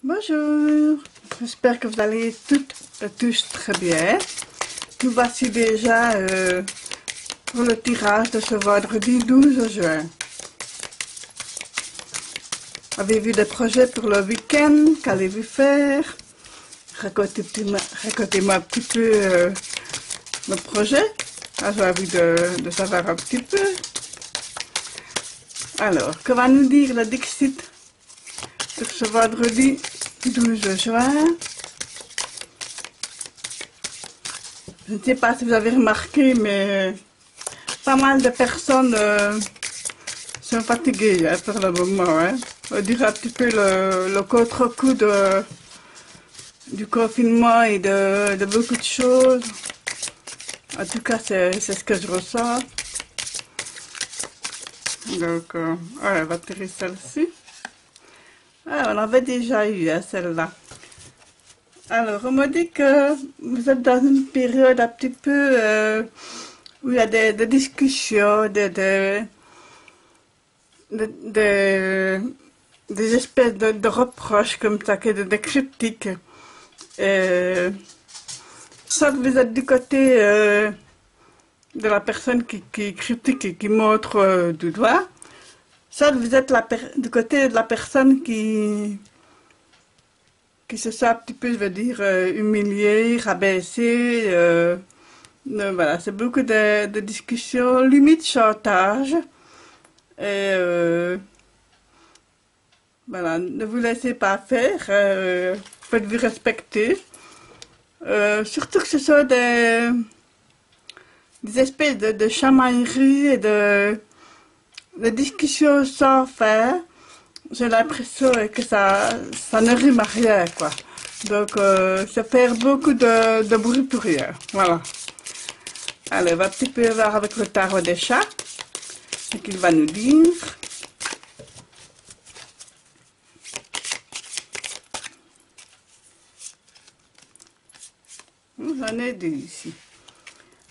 Bonjour, j'espère que vous allez toutes et tous très bien. Nous voici déjà pour le tirage de ce vendredi 12 juin. Avez-vous des projets pour le week-end? Qu'allez-vous faire? Racontez-moi un petit peu le projet. J'ai envie de savoir un petit peu. Alors, que va nous dire le Dixit sur ce vendredi 12 juin? Je ne sais pas si vous avez remarqué, mais pas mal de personnes sont fatiguées pour le moment. On dirait un petit peu le contre-coup du confinement et de beaucoup de choses. En tout cas, c'est ce que je ressens. Donc, voilà, on va tirer celle-ci. Ah, on avait déjà eu celle-là. Alors, on m'a dit que vous êtes dans une période un petit peu où il y a des discussions, des espèces de reproches comme ça, des critiques. Soit vous êtes du côté de la personne qui critique et qui montre du doigt, soit vous êtes du côté de la personne qui se sent un petit peu, je veux dire, humiliée, rabaissée. Voilà, c'est beaucoup de discussions, limite chantage. Et voilà, ne vous laissez pas faire, faites-vous respecter. Surtout que ce sont des espèces de chamailleries et de discussions sans fin. J'ai l'impression que ça ne rime à rien, quoi. Donc, c'est faire beaucoup de bruit pour rien. Voilà. Allez, on va un petit peu voir avec le tarot des chats ce qu'il va nous dire. J'en ai deux ici.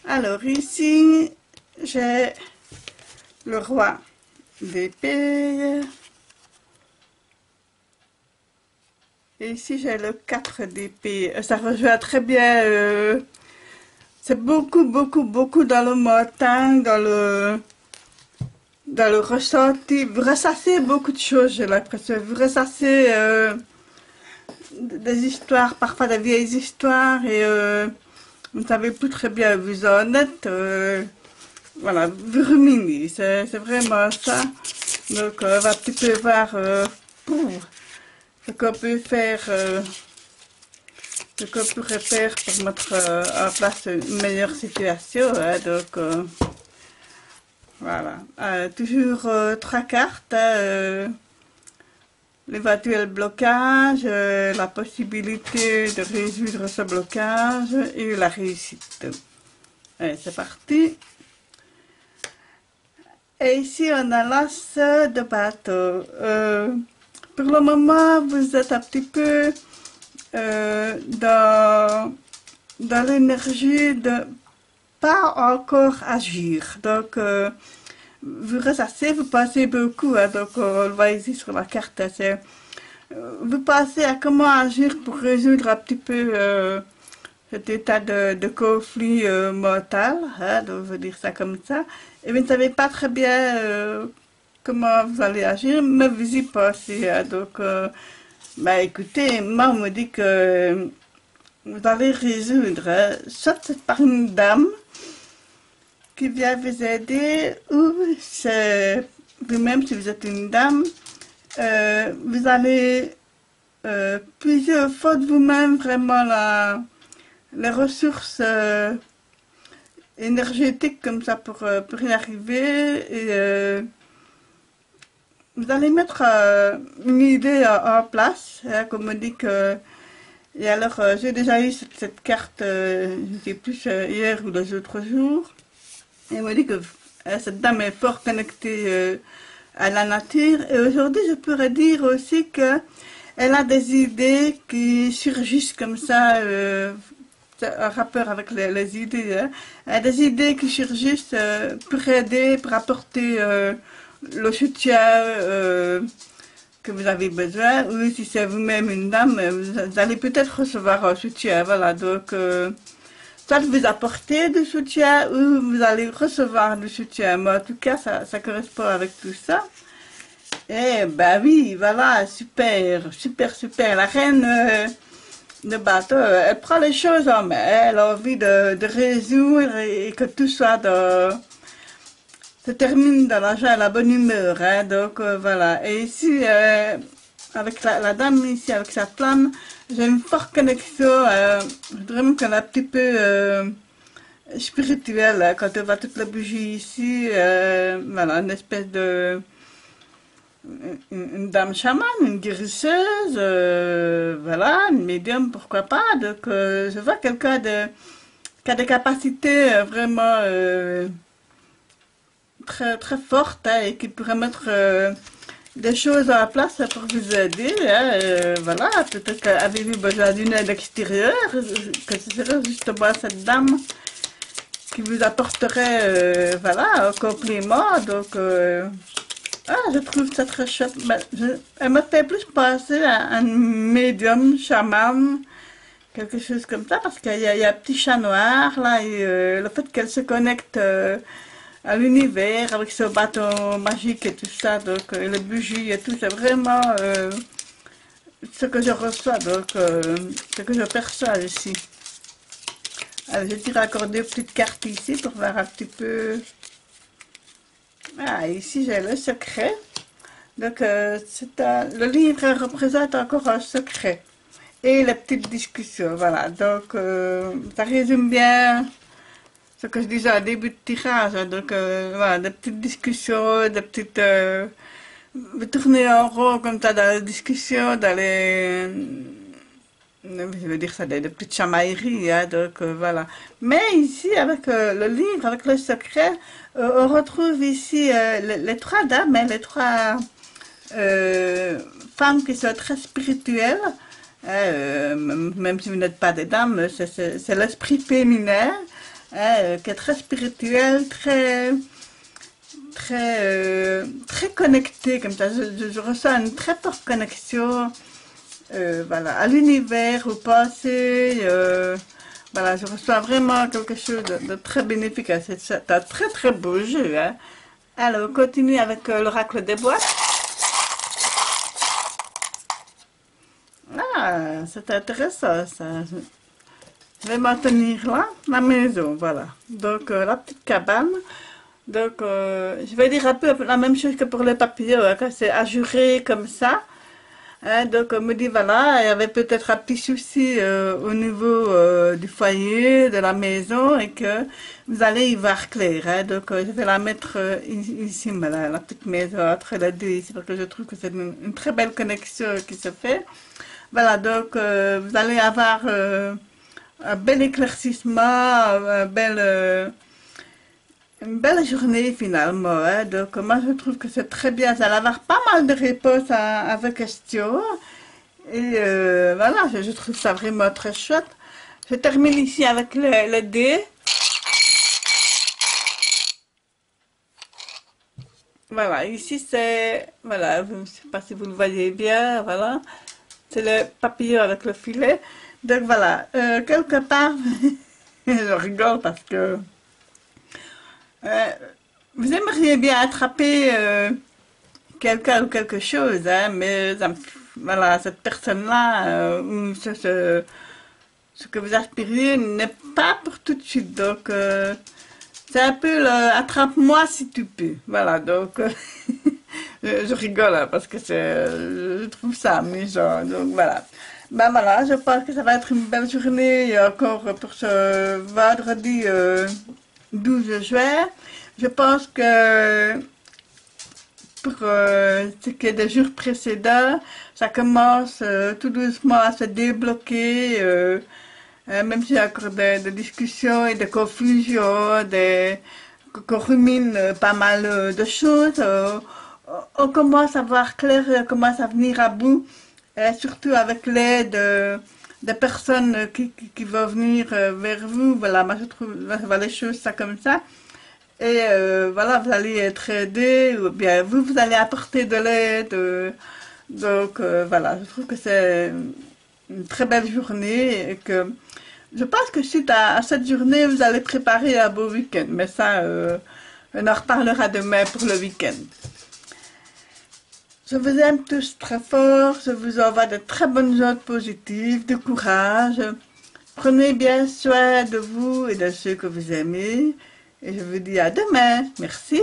Alors, ici, j'ai le roi d'épée. Et ici, j'ai le 4 d'épée. Ça rejoint très bien. C'est beaucoup dans le mental, dans le ressenti. Vous ressassez beaucoup de choses, j'ai l'impression. Vous ressassez des histoires, parfois des vieilles histoires, et vous ne savez plus très bien où vous en êtes. Voilà, vous ruminez, c'est vraiment ça. Donc, on va un petit peu voir ce qu'on peut faire, ce qu'on pourrait faire pour mettre en place une meilleure situation. Donc, voilà. Toujours trois cartes. L'éventuel blocage, la possibilité de résoudre ce blocage et la réussite. Allez, c'est parti. Et ici, on a l'as de bateau. Pour le moment, vous êtes un petit peu dans l'énergie de pas encore agir. Donc, vous ressassez, vous pensez beaucoup. Donc, on le voit ici sur la carte. Vous pensez à comment agir pour résoudre un petit peu cet état de conflit mental. Donc, je veux dire ça comme ça. Et vous ne savez pas très bien comment vous allez agir, mais vous y pensez. Donc, bah écoutez, moi, on me dit que vous allez résoudre, soit c'est par une dame qui vient vous aider, ou c'est vous-même, si vous êtes une dame, vous allez puiser au fond de vous-même vraiment les ressources énergétiques comme ça pour y arriver. Et vous allez mettre une idée en place, comme on dit que... Et alors, j'ai déjà eu cette carte, je ne sais plus, hier ou les autres jours. Et on m'a dit que cette dame est fort connectée à la nature. Et aujourd'hui, je pourrais dire aussi que elle a des idées qui surgissent comme ça, en rapport avec les idées. Elle a des idées qui surgissent pour aider, pour apporter le soutien que vous avez besoin, ou si c'est vous-même une dame, vous allez peut-être recevoir un soutien. Voilà, donc soit vous apportez du soutien ou vous allez recevoir du soutien. Mais en tout cas, ça correspond avec tout ça. Eh ben oui, voilà, super, super, super. La reine de bateau, elle prend les choses en main. Elle a envie de résoudre et que tout soit se termine dans la joie et la bonne humeur. Hein, donc voilà. Et ici, avec la dame ici, avec sa flamme, j'ai une forte connexion. Je dirais même qu'elle est un petit peu spirituelle. Hein, quand on voit toute la bougie ici, voilà, une espèce de une dame chamane, une guérisseuse, voilà, une médium, pourquoi pas. Donc, je vois quelqu'un qui a des capacités vraiment très, très fortes hein, et qui pourrait mettre des choses à la place pour vous aider. Hein, voilà, peut-être qu'avez-vous besoin d'une aide extérieure, que ce serait justement cette dame qui vous apporterait voilà, un complément. Donc, je trouve ça très chouette. Ben, elle me fait plus penser à un médium chaman, quelque chose comme ça, parce qu'il y a un petit chat noir, là, et le fait qu'elle se connecte à l'univers avec ce bâton magique et tout ça, donc les bougies et tout, c'est vraiment ce que je reçois, donc ce que je perçois ici. Alors, je tire encore deux petites cartes ici pour voir un petit peu. Ah, ici j'ai le secret. Donc, le livre représente encore un secret. Et les petites discussions, voilà. Donc, ça résume bien ce que je disais au début de tirage. Hein. Donc, voilà, des petites discussions, des petites... vous tournez en rond comme ça dans la discussion, dans les... Je veux dire ça, des petites chamailleries, hein, donc voilà. Mais ici, avec le livre, avec le secret, on retrouve ici les trois dames, hein, les trois femmes qui sont très spirituelles. Même si vous n'êtes pas des dames, c'est l'esprit féminin qui est très spirituel, très connecté comme ça. Je ressens une très forte connexion. Voilà, à l'univers, au passé, voilà, je reçois vraiment quelque chose de très bénéfique. C'est un très très beau jeu. Hein. Alors, on continue avec l'oracle des boîtes. Ah, c'est intéressant ça. Je vais m'en tenir là, la maison, voilà. Donc, la petite cabane. Donc, je vais dire un peu la même chose que pour les papillons, hein, c'est azuré comme ça. Hein, donc, on me dit, voilà, il y avait peut-être un petit souci au niveau du foyer, de la maison, et que vous allez y voir clair. Hein, donc, je vais la mettre ici, voilà, la petite maison entre les deux ici, parce que je trouve que c'est une très belle connexion qui se fait. Voilà, donc, vous allez avoir un bel éclaircissement, une belle journée finalement. Hein. Donc, moi, je trouve que c'est très bien. Vous allez avoir pas mal de réponses à vos questions. Et voilà, je trouve ça vraiment très chouette. Je termine ici avec le dé. Voilà, ici c'est... Voilà, je ne sais pas si vous le voyez bien, voilà. C'est le papillon avec le filet. Donc voilà, quelque part, je rigole parce que... vous aimeriez bien attraper quelqu'un ou quelque chose, hein, mais voilà, cette personne-là, ou ce que vous aspirez n'est pas pour tout de suite. Donc, c'est un peu le attrape-moi si tu peux. Voilà, donc, je rigole hein, parce que je trouve ça amusant. Donc, voilà. Ben voilà, je pense que ça va être une belle journée encore pour ce vendredi 12 juin. Je pense que pour ce qui est des jours précédents, ça commence tout doucement à se débloquer, même s'il y a encore des discussions et des confusions, qu'on rumine pas mal de choses. On commence à voir clair, on commence à venir à bout, surtout avec l'aide des personnes qui vont venir vers vous. Voilà, moi je trouve je vois les choses ça comme ça. Et voilà, vous allez être aidé, ou bien vous allez apporter de l'aide Donc voilà, je trouve que c'est une très belle journée et que je pense que suite à cette journée, vous allez préparer un beau week-end. Mais ça, on en reparlera demain pour le week-end. Je vous aime tous très fort. Je vous envoie de très bonnes ondes positives, de courage. Prenez bien soin de vous et de ceux que vous aimez. Et je vous dis à demain. Merci.